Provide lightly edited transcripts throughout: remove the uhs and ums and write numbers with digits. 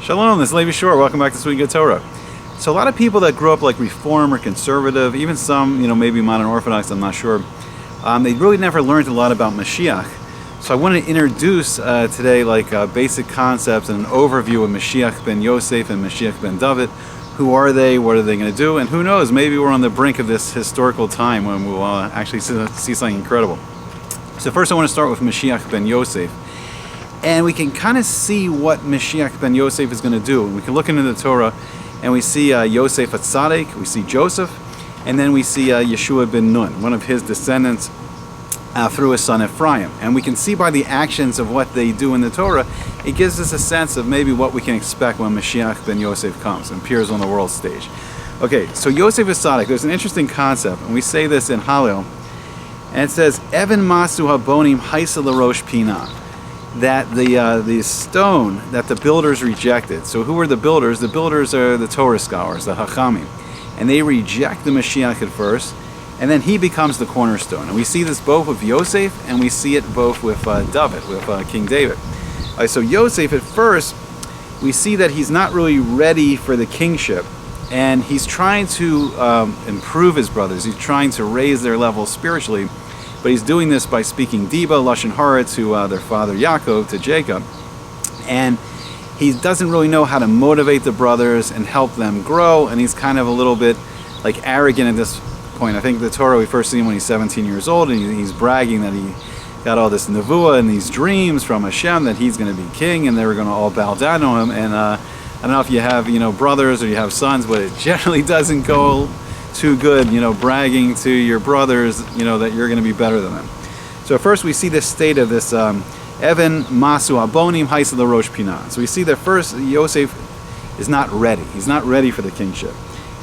Shalom, this is Levi Shore. Welcome back to Sweet Good Torah. So a lot of people that grew up like Reform or Conservative, even some, maybe Modern Orthodox, I'm not sure, they really never learned a lot about Mashiach. So I want to introduce today basic concepts and an overview of Mashiach ben Yosef and Mashiach ben David. Who are they? What are they going to do? And who knows, maybe we're on the brink of this historical time when we'll actually see something incredible. So first I want to start with Mashiach ben Yosef. And we can kind of see what Mashiach ben Yosef is going to do. We can look into the Torah and we see Yosef Atzadik, we see Joseph, and then we see Yeshua bin Nun, one of his descendants through his son Ephraim. And we can see by the actions of what they do in the Torah, it gives us a sense of maybe what we can expect when Mashiach ben Yosef comes and appears on the world stage. Okay, so Yosef Atzadik, there's an interesting concept, and we say this in Hallel, and it says, Evan Masu Habonim Haisa Larosh Pina, that the stone that the builders rejected. So who are the builders? The builders are the Torah scholars, the Hachamim. And they reject the Mashiach at first, and then he becomes the cornerstone. And we see this both with Yosef, and we see it both with David, with King David. So Yosef, at first, we see that he's not really ready for the kingship, and he's trying to improve his brothers. He's trying to raise their level spiritually, but he's doing this by speaking Diba, Lashon Hara, to their father Yaakov, to Jacob. And he doesn't really know how to motivate the brothers and help them grow, and he's kind of a little bit arrogant at this point. I think the Torah, we first see him when he's 17 years old, and he's bragging that he got all this nevuah and these dreams from Hashem that he's going to be king, and they were going to all bow down to him. And I don't know if you have brothers or you have sons, but it generally doesn't go too good, bragging to your brothers, that you're going to be better than them. So first we see this state of this Evan Masu Abonim Haisa Larosh Pina. So we see that first Yosef is not ready. He's not ready for the kingship.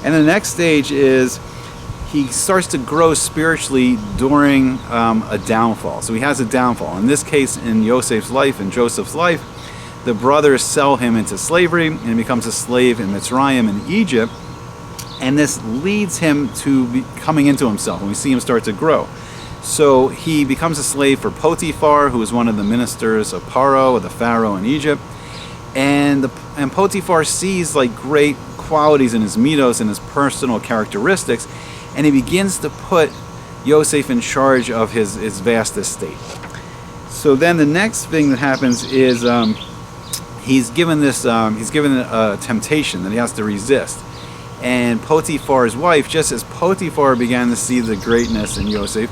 And the next stage is he starts to grow spiritually during a downfall. So he has a downfall. In this case, in Yosef's life and Joseph's life, the brothers sell him into slavery, and he becomes a slave in Mitzrayim in Egypt. And this leads him to coming into himself, and we see him start to grow. So he becomes a slave for Potiphar, who is one of the ministers of Paro, of the Pharaoh in Egypt. And Potiphar sees great qualities in his mitos and his personal characteristics, and he begins to put Yosef in charge of his vast estate. So then the next thing that happens is he's given a temptation that he has to resist. And Potiphar's wife, just as Potiphar began to see the greatness in Yosef,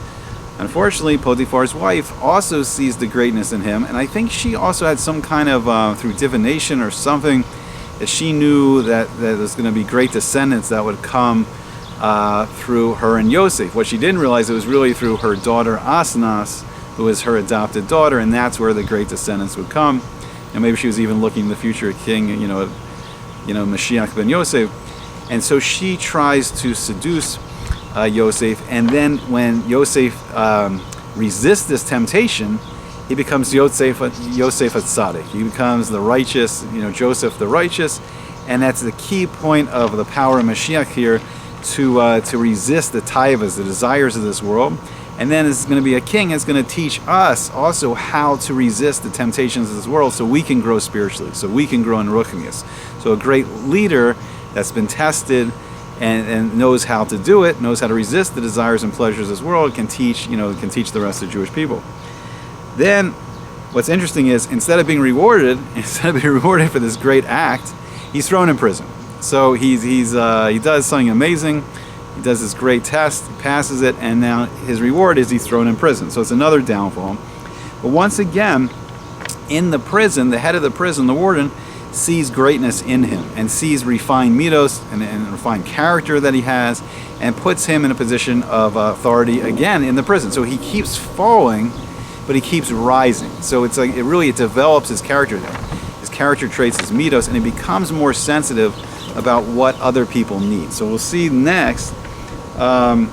unfortunately Potiphar's wife also sees the greatness in him, and I think she also had some kind of through divination or something, that she knew that there's going to be great descendants that would come through her and Yosef. What she didn't realize, it was really through her daughter Asnas, who was her adopted daughter, and that's where the great descendants would come. And maybe she was even looking in the future king, Mashiach ben Yosef. And so she tries to seduce Yosef, and then when Yosef resists this temptation, he becomes Yosef Atzadik. He becomes the righteous, Joseph the righteous, and that's the key point of the power of Mashiach here, to resist the taivas, the desires of this world. And then it's going to be a king that's going to teach us also how to resist the temptations of this world, so we can grow spiritually, so we can grow in ruchnius. So a great leader that's been tested and knows how to do it, knows how to resist the desires and pleasures of this world, can teach the rest of the Jewish people. Then what's interesting is, instead of being rewarded for this great act, he's thrown in prison. So he does something amazing. He does this great test, passes it, and now his reward is he's thrown in prison. So it's another downfall. But once again, in the prison, the head of the prison, the warden, sees greatness in him and sees refined mitos and refined character that he has, and puts him in a position of authority again in the prison. So he keeps falling, but he keeps rising. So it's it develops his character there. His character traits, his mitos, and he becomes more sensitive about what other people need. So we'll see next. There's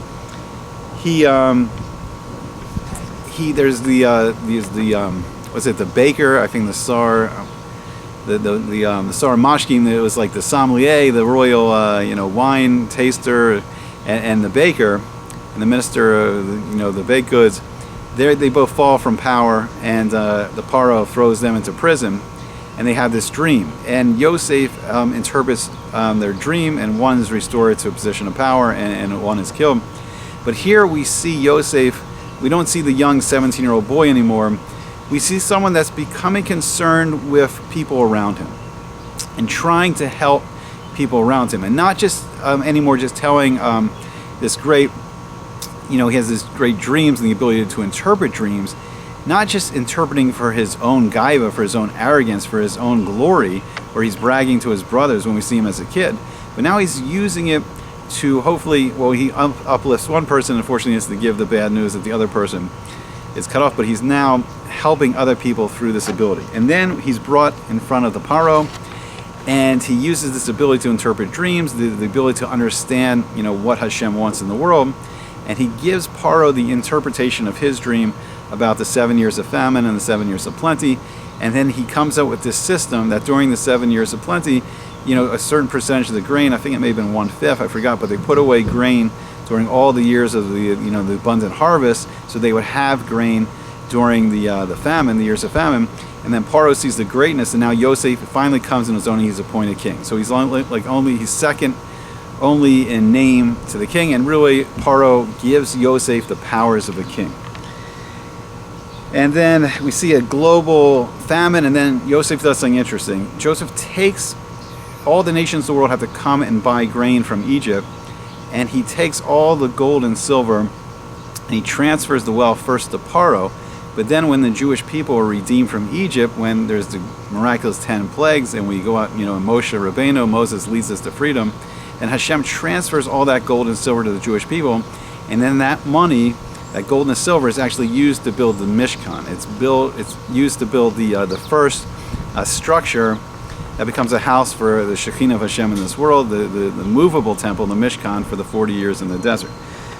the baker, I think the Sar. The Sar Mashkim, it was like the sommelier, the royal wine taster, and the baker, and the minister, the baked goods. They both fall from power, and the Paro throws them into prison. and they have this dream. And Yosef interprets their dream, and one is restored to a position of power, and one is killed. But here we see Yosef, we don't see the young 17-year-old boy anymore. We see someone that's becoming concerned with people around him and trying to help people around him, and not just anymore just telling this great, he has this great dreams and the ability to interpret dreams, not just interpreting for his own gaiva, for his own arrogance, for his own glory, where he's bragging to his brothers when we see him as a kid, but now he's using it to hopefully, he uplifts one person. Unfortunately, he has to give the bad news that the other person is cut off, but he's now helping other people through this ability. And then he's brought in front of the Paro, and he uses this ability to interpret dreams, the ability to understand, what Hashem wants in the world, and he gives Paro the interpretation of his dream about the 7 years of famine and the 7 years of plenty. And then he comes up with this system that during the 7 years of plenty, a certain percentage of the grain, I think it may have been 1/5, I forgot, but they put away grain during all the years of the abundant harvest, so they would have grain during the famine, the years of famine. And then Paro sees the greatness, and now Yosef finally comes in his own, and he's appointed king. So he's he's second only in name to the king, and really Paro gives Yosef the powers of a king. And then we see a global famine, and then Yosef does something interesting. Joseph takes all the nations of the world have to come and buy grain from Egypt, and he takes all the gold and silver, and he transfers the wealth first to Paro. But then when the Jewish people are redeemed from Egypt, when there's the miraculous 10 plagues, and we go out, and Moshe Rabbeinu, Moses leads us to freedom, and Hashem transfers all that gold and silver to the Jewish people, and then that money, that gold and silver, is actually used to build the Mishkan. It's used to build the first structure that becomes a house for the Shekhinah of Hashem in this world, the movable temple, the Mishkan, for the 40 years in the desert.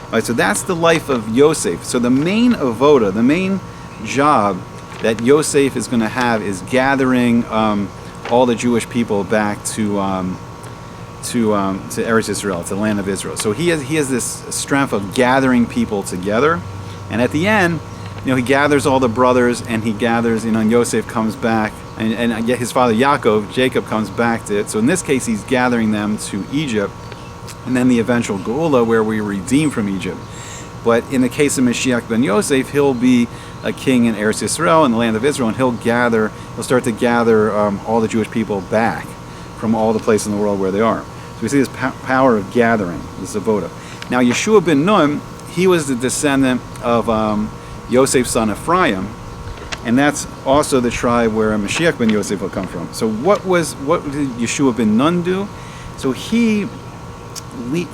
All right, so that's the life of Yosef. So the main avoda, the main job that Yosef is going to have is gathering all the Jewish people back to Eretz Israel, to the land of Israel. So he has this strength of gathering people together, and at the end, he gathers all the brothers, and he gathers, and Yosef comes back, and his father Jacob comes back to it. So in this case, he's gathering them to Egypt, and then the eventual Geula, where we redeem from Egypt. But in the case of Mashiach ben Yosef, he'll be a king in Eretz Israel, in the land of Israel, and he'll start to gather all the Jewish people back from all the places in the world where they are. So we see this power of gathering, this avoda. Now Yeshua bin Nun, he was the descendant of Yosef's son Ephraim, and that's also the tribe where Mashiach ben Yosef will come from. So what did Yeshua bin Nun do? So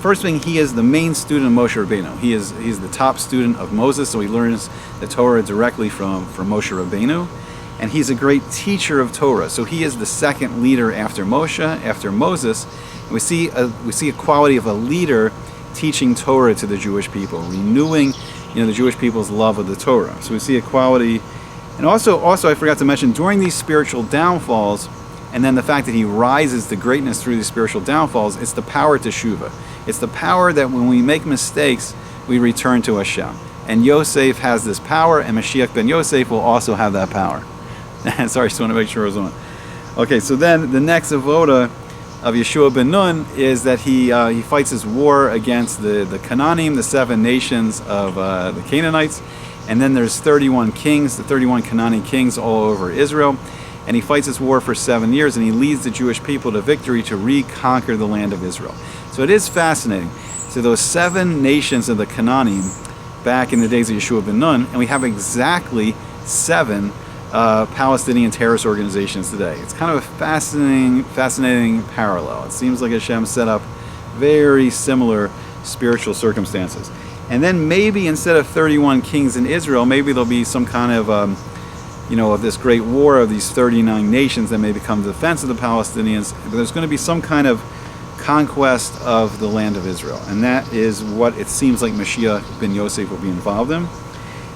first thing, he is the main student of Moshe Rabbeinu. He's the top student of Moses, so he learns the Torah directly from Moshe Rabbeinu, and he's a great teacher of Torah. So he is the second leader after Moshe, after Moses. And we see a quality of a leader teaching Torah to the Jewish people, renewing the Jewish people's love of the Torah. So we see a quality, and also I forgot to mention, during these spiritual downfalls, and then the fact that he rises to greatness through these spiritual downfalls, it's the power to teshuva. It's the power that when we make mistakes, we return to Hashem. And Yosef has this power, and Mashiach ben Yosef will also have that power. Sorry, just want to make sure I was on. Okay, so then the next avoda of Yeshua bin Nun is that he fights his war against the Canaanim, the 7 nations of the Canaanites, and then there's 31 kings, the 31 Canaanite kings all over Israel. And he fights this war for 7 years, and he leads the Jewish people to victory to reconquer the land of Israel. So it is fascinating. So those 7 nations of the Canaanim back in the days of Yeshua bin Nun, and we have exactly 7 Palestinian terrorist organizations today. It's kind of a fascinating parallel. It seems like Hashem set up very similar spiritual circumstances. And then maybe instead of 31 kings in Israel, maybe there'll be some kind of of this great war of these 39 nations that may become the defense of the Palestinians. But there's going to be some kind of conquest of the land of Israel. And that is what it seems like Mashiach ben Yosef will be involved in.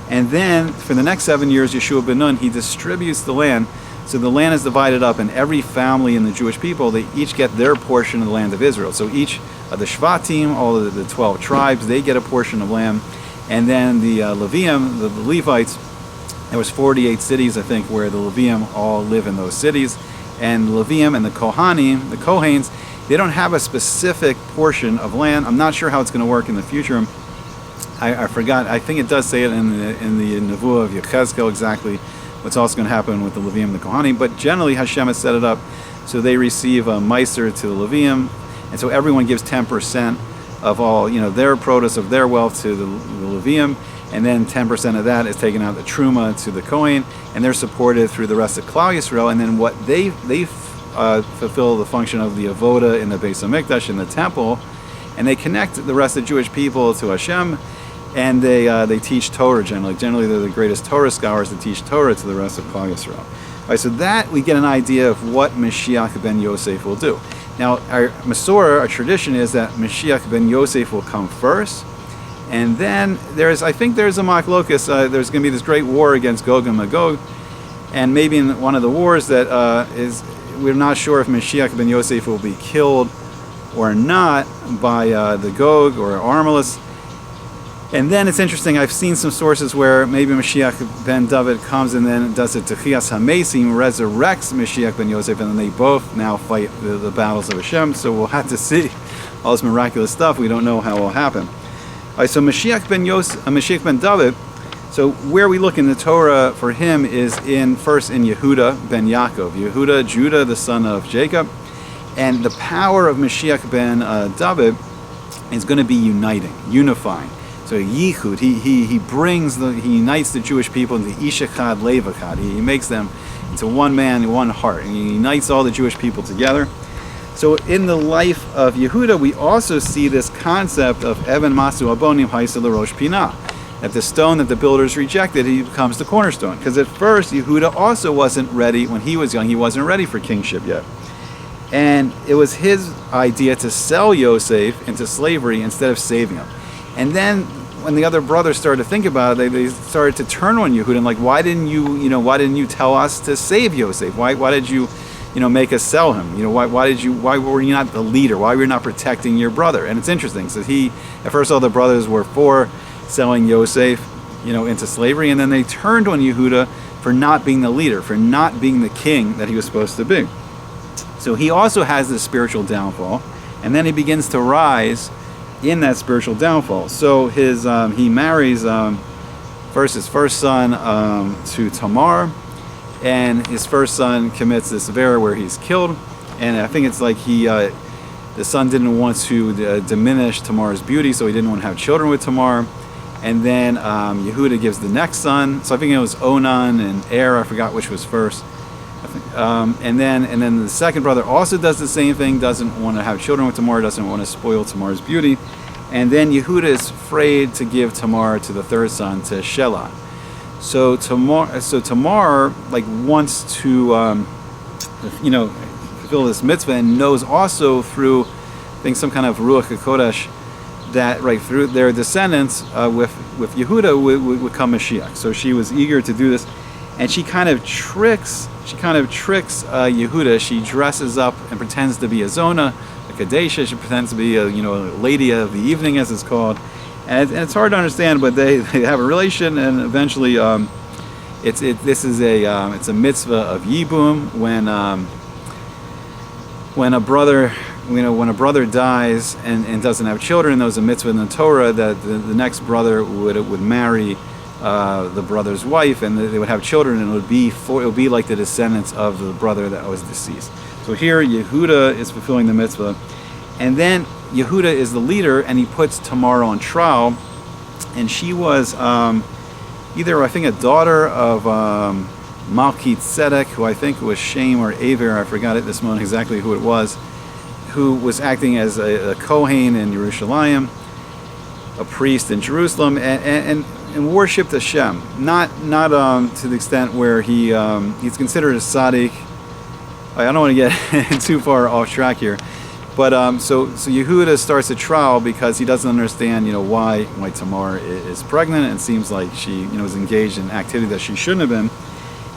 And then for the next 7 years, Yeshua bin Nun, he distributes the land. So the land is divided up, and every family in the Jewish people, they each get their portion of the land of Israel. So each of the Shvatim, all of the 12 tribes, they get a portion of land. And then the Levium, the Levites, there was 48 cities, I think, where the Levium all live in those cities. And the Levium and the Kohanim, the Kohanes, they don't have a specific portion of land. I'm not sure how it's going to work in the future. I forgot. I think it does say it in the Nevuah of Yechezkel exactly what's also going to happen with the Levium and the Kohanim. But generally, Hashem has set it up so they receive a meiser to the Levium, and so everyone gives 10% of all, their produce of their wealth to the Levium, and then 10% of that is taken out the Truma to the Kohen, and they're supported through the rest of Klal Yisrael. And then what they fulfill the function of the avoda in the Beis Hamikdash, in the temple, and they connect the rest of Jewish people to Hashem, and they teach Torah generally. Generally, they're the greatest Torah scholars to teach Torah to the rest of Klal Yisrael. All right, so that we get an idea of what Mashiach ben Yosef will do. Now, our Masorah, our tradition is that Mashiach ben Yosef will come first, and then I think there's a machlokus. There's going to be this great war against Gog and Magog, and maybe in one of the wars that we're not sure if Mashiach ben Yosef will be killed or not by the Gog or Armalus. And then it's interesting, I've seen some sources where maybe Mashiach ben David comes and then does a Techias HaMesim, resurrects Mashiach ben Yosef, and then they both now fight the battles of Hashem. So we'll have to see all this miraculous stuff. We don't know how it will happen. All right, so Mashiach ben David, so where we look in the Torah for him is first in Yehuda ben Yaakov. Yehuda, Judah, the son of Jacob. And the power of Mashiach ben David is going to be unifying. So Yichud, he unites the Jewish people into Ish Echad, Lev Echad. He makes them into one man, one heart, and he unites all the Jewish people together. So in the life of Yehuda, we also see this concept of Even Masu Abonim Haisa L'Rosh Pinah, that the stone that the builders rejected, he becomes the cornerstone. Because at first, Yehuda also wasn't ready when he was young. He wasn't ready for kingship yet. And it was his idea to sell Yosef into slavery instead of saving him. And then when the other brothers started to think about it, they started to turn on Yehuda and like, why didn't you tell us to save Yosef? Why did you make us sell him? Why were you not the leader? Why were you not protecting your brother? And it's interesting. So at first all the brothers were for selling Yosef, into slavery, and then they turned on Yehuda for not being the leader, for not being the king that he was supposed to be. So he also has this spiritual downfall, and then he begins to rise in that spiritual downfall. So he marries first his first son to Tamar, and his first son commits this avera where he's killed. And I think it's like the son didn't want to diminish Tamar's beauty, so he didn't want to have children with Tamar. And then Yehuda gives the next son. So I think it was Onan and Er. I forgot which was first. And then the second brother also does the same thing, doesn't want to have children with Tamar, doesn't want to spoil Tamar's beauty. And then Yehuda is afraid to give Tamar to the third son, to Shelah. So Tamar wants to fulfill this mitzvah, and knows also through, I think, some kind of Ruach HaKodesh, that through their descendants with Yehuda would come Mashiach. So she was eager to do this, and she kind of tricks Yehuda. She dresses up and pretends to be a Zona, a Kadesha. She pretends to be a lady of the evening, as it's called. And it's hard to understand, but they have a relation, and eventually it's a mitzvah of Yibum when a brother dies and doesn't have children. There was a mitzvah in the Torah that the next brother would marry the brother's wife, and they would have children, and it would be like the descendants of the brother that was deceased. So here Yehuda is fulfilling the mitzvah, and then Yehuda is the leader, and he puts Tamar on trial, and she was either, I think, a daughter of Malki Tzedek, who I think was Shem or Aver, I forgot it this moment exactly who it was, who was acting as a Kohen in Yerushalayim, a priest in Jerusalem, and worshipped Hashem. Not to the extent where he's considered a tzaddik. I don't want to get too far off track here, but so Yehuda starts a trial because he doesn't understand why Tamar is pregnant, and seems like she is engaged in activity that she shouldn't have been.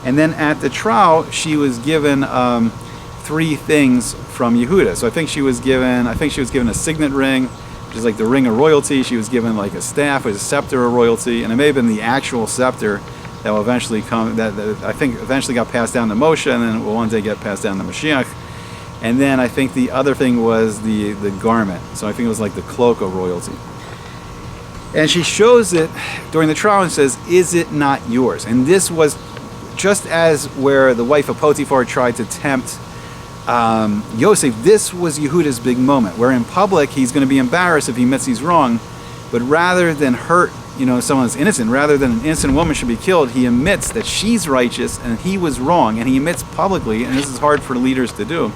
And then at the trial, she was given 3 things from Yehuda. So I think she was given a signet ring, which is like the ring of royalty. She was given like a staff, a scepter of royalty, and it may have been the actual scepter that will eventually come, that I think eventually got passed down to Moshe, and then will one day get passed down to Mashiach. And then I think the other thing was the garment. So I think it was like the cloak of royalty. And she shows it during the trial and says, "Is it not yours?" And this was just as where the wife of Potiphar tried to tempt Yosef. This was Yehuda's big moment, where in public he's going to be embarrassed if he admits he's wrong, but rather than hurt someone who's innocent, rather than an innocent woman should be killed, he admits that she's righteous and he was wrong, and he admits publicly, and this is hard for leaders to do,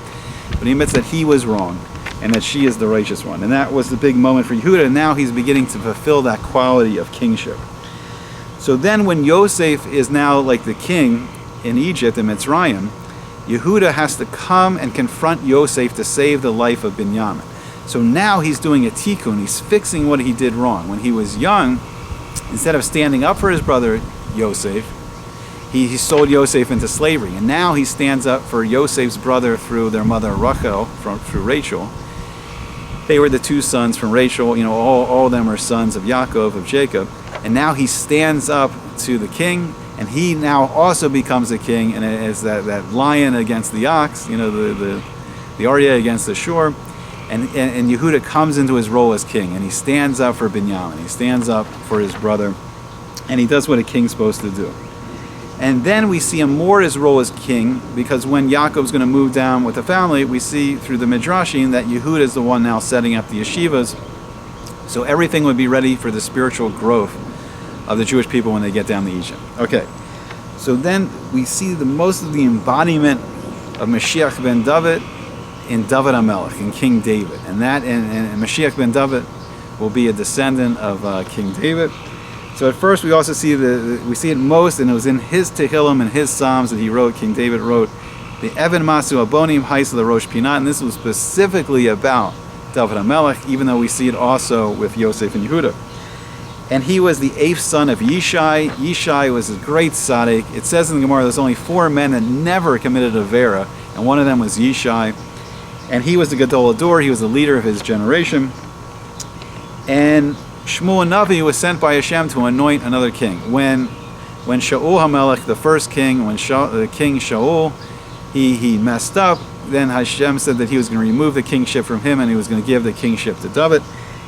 but he admits that he was wrong and that she is the righteous one. And that was the big moment for Yehuda, and now he's beginning to fulfill that quality of kingship. So then when Yosef is now like the king in Egypt, in Mitzrayim, Yehuda has to come and confront Yosef to save the life of Binyamin. So now he's doing a tikkun, he's fixing what he did wrong. When he was young, instead of standing up for his brother Yosef, he sold Yosef into slavery. And now he stands up for Yosef's brother through their mother Rachel, through Rachel. They were the two sons from Rachel, all of them are sons of Yaakov, of Jacob. And now he stands up to the king, and he now also becomes a king, and it's that lion against the ox, the Aryeh against the shore. And Yehuda comes into his role as king, and he stands up for Binyamin. He stands up for his brother, and he does what a king's supposed to do. And then we see him more his role as king, because when Yaakov's going to move down with the family, we see through the Midrashim that Yehuda is the one now setting up the yeshivas, so everything would be ready for the spiritual growth of the Jewish people when they get down to Egypt. Okay, so then we see most of the embodiment of Mashiach ben David in David HaMelech, in King David, and Mashiach ben David will be a descendant of King David. So at first we also see we see it most, and it was in his Tehillim and his Psalms that he wrote. King David wrote the Evan Masu Abonim Haisa the Rosh Pinat, and this was specifically about David HaMelech, even though we see it also with Yosef and Yehuda. And he was the 8th son of Yishai. Yishai was a great tzaddik. It says in the Gemara there's only 4 men that never committed a vera, and one of them was Yishai. And he was the Gadol Ador, he was the leader of his generation. And Shmuel Navi was sent by Hashem to anoint another king. When Shaul HaMelech, the first king, when the king Shaul, he messed up, then Hashem said that he was going to remove the kingship from him and he was going to give the kingship to David.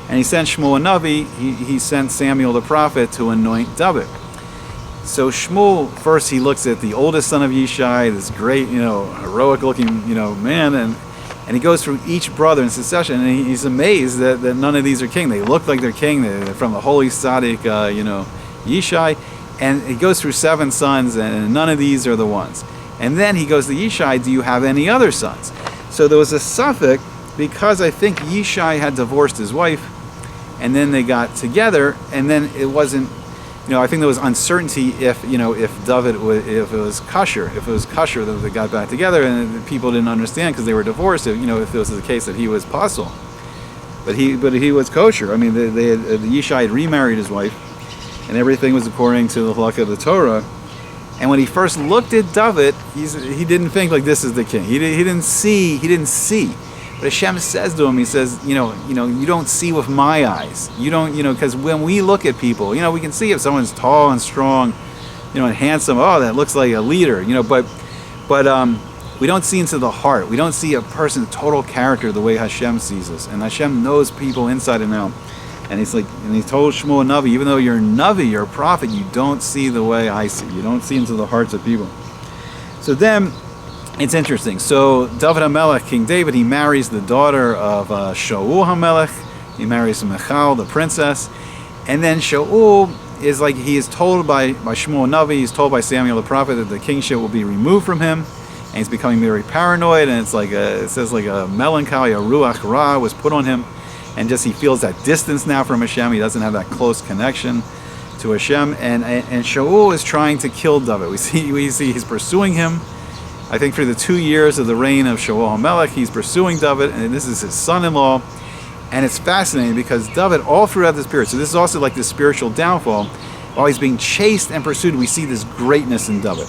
And he sent Shmuel Navi, he sent Samuel the prophet to anoint David. So Shmuel, first he looks at the oldest son of Yishai, this great, heroic looking, man, and he goes through each brother in succession, and he's amazed that none of these are king. They look like they're king. They're from the holy tzaddik, Yishai. And he goes through 7 sons, and none of these are the ones. And then he goes to Yishai, do you have any other sons? So there was a suffix, because I think Yishai had divorced his wife, and then they got together, and then it wasn't, I think there was uncertainty if David if it was kosher that they got back together, and people didn't understand because they were divorced. If it was the case that he was pasul, but he was kosher. I mean, the Yishai had remarried his wife, and everything was according to the halakha of the Torah. And when he first looked at David, he didn't think like this is the king. He didn't see. But Hashem says to him, he says, you don't see with my eyes. You don't, because when we look at people, we can see if someone's tall and strong, and handsome, oh, that looks like a leader, but we don't see into the heart. We don't see a person's total character the way Hashem sees us. And Hashem knows people inside and out. And he told Shmuel Navi, even though you're a Navi, you're a prophet, you don't see the way I see. You don't see into the hearts of people. So then, it's interesting. So David HaMelech, King David, he marries the daughter of Shaul HaMelech. He marries Michal, the princess. And then Shaul is he is told by Shmuel Navi, he's told by Samuel the prophet that the kingship will be removed from him. And he's becoming very paranoid. And it says a melancholy, a ruach ra was put on him. And just he feels that distance now from Hashem. He doesn't have that close connection to Hashem. And Shaul is trying to kill David. We see he's pursuing him. I think for the 2 years of the reign of Shaul HaMelech, he's pursuing David, and this is his son-in-law. And it's fascinating because David, all throughout this period, so this is also like the spiritual downfall, while he's being chased and pursued, we see this greatness in David.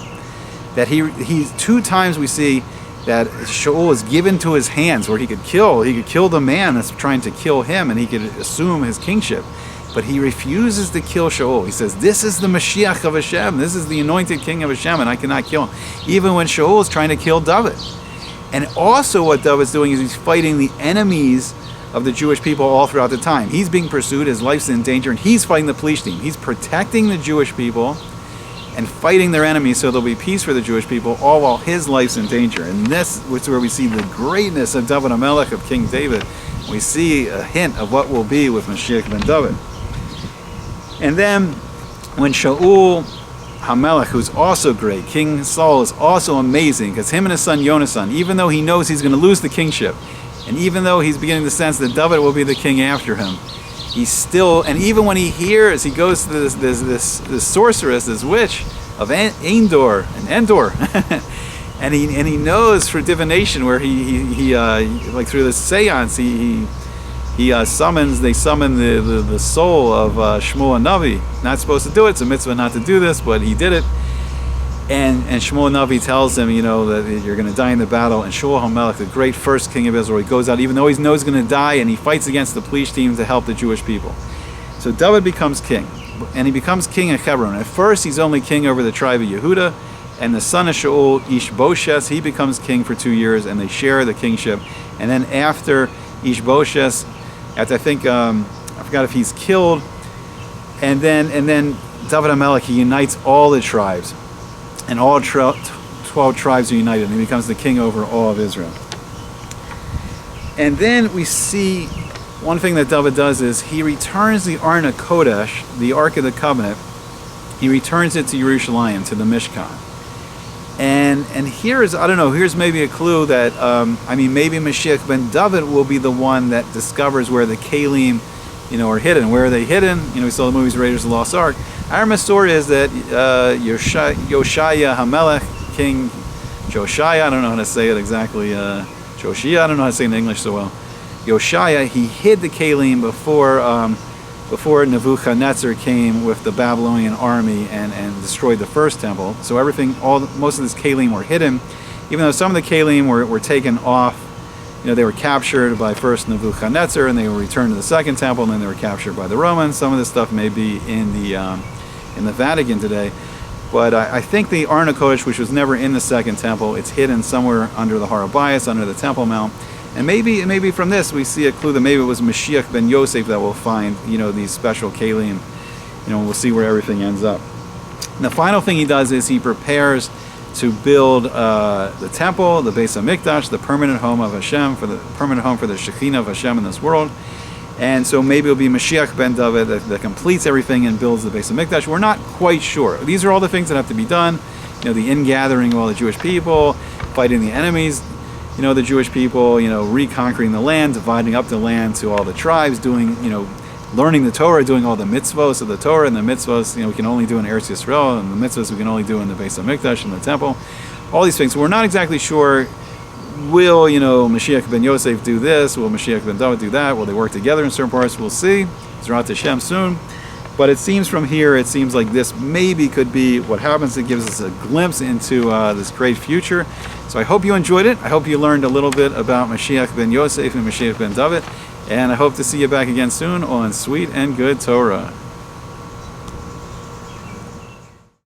That he 2 times we see that Shaul is given to his hands where he could kill the man that's trying to kill him, and he could assume his kingship. but he refuses to kill Shaul. He says, this is the Mashiach of Hashem. This is the anointed king of Hashem, and I cannot kill him. Even when Shaul is trying to kill David. And also what David's doing is he's fighting the enemies of the Jewish people all throughout the time. He's being pursued, his life's in danger, and he's fighting the Plishtim. He's protecting the Jewish people and fighting their enemies so there'll be peace for the Jewish people, all while his life's in danger. And this is where we see the greatness of David HaMelech, of King David. We see a hint of what will be with Mashiach ben David. And then when Shaul HaMelech, who's also great, King Saul is also amazing, because him and his son Yonasan, even though he knows he's going to lose the kingship, and even though he's beginning to sense that David will be the king after him, he's still, and even when he hears, he goes to this sorceress, this witch of Endor, and he knows through divination, where he like through the seance, they summon the soul of Shmuel Navi. Not supposed to do it, it's a mitzvah not to do this, but he did it. And Shmuel Navi tells him, that you're going to die in the battle. And Shaul HaMelech, the great first king of Israel, he goes out, even though he knows he's going to die, and he fights against the Plishtim to help the Jewish people. So David becomes king, and he becomes king in Hebron. At first, he's only king over the tribe of Yehuda, and the son of Shaul, Ishbosheth, he becomes king for 2 years, and they share the kingship. And then after Ishbosheth, after I think, I forgot if he's killed, and then David HaMelech, he unites all the tribes. And all 12 tribes are united, and he becomes the king over all of Israel. And then we see one thing that David does is he returns the Ark of Kodesh, the Ark of the Covenant, he returns it to Jerusalem, to the Mishkan. And here's, I don't know, here's maybe a clue that, maybe Mashiach ben David will be the one that discovers where the Kalim, are hidden. Where are they hidden? We saw the movies Raiders of the Lost Ark. Our story is that Yoshaya HaMelech, King Joshaya, I don't know how to say it exactly, Joshia, I don't know how to say it in English so well. Yoshaya, he hid the Kalim before Nebuchadnezzar came with the Babylonian army and destroyed the first temple. So most of this Kalim were hidden, even though some of the Kalim were taken off. They were captured by first Nebuchadnezzar, and they were returned to the second temple, and then they were captured by the Romans. Some of this stuff may be in the Vatican today, but I think the Ark of Kodesh, which was never in the second temple, it's hidden somewhere under the Har HaBayis, under the Temple Mount. And maybe from this we see a clue that maybe it was Mashiach ben Yosef that will find these special Kalim. We'll see where everything ends up. And the final thing he does is he prepares to build the temple, the Beis HaMikdash, the permanent home of Hashem, for the permanent home for the Shekhinah of Hashem in this world. And so maybe it'll be Mashiach ben David that completes everything and builds the Beis HaMikdash. We're not quite sure. These are all the things that have to be done. The ingathering of all the Jewish people, fighting the enemies, the Jewish people, reconquering the land, dividing up the land to all the tribes, doing, learning the Torah, doing all the mitzvos of the Torah, and the mitzvos, we can only do in Eretz Yisrael, and the mitzvos we can only do in the Beis HaMikdash, in the temple. All these things. So we're not exactly sure, will, Mashiach ben Yosef do this? Will Mashiach ben David do that? Will they work together in certain parts? We'll see. Zrat Hashem soon. But it seems from here, it seems like this maybe could be what happens. It gives us a glimpse into this great future. So I hope you enjoyed it. I hope you learned a little bit about Mashiach ben Yosef and Mashiach ben David. And I hope to see you back again soon on Sweet and Good Torah.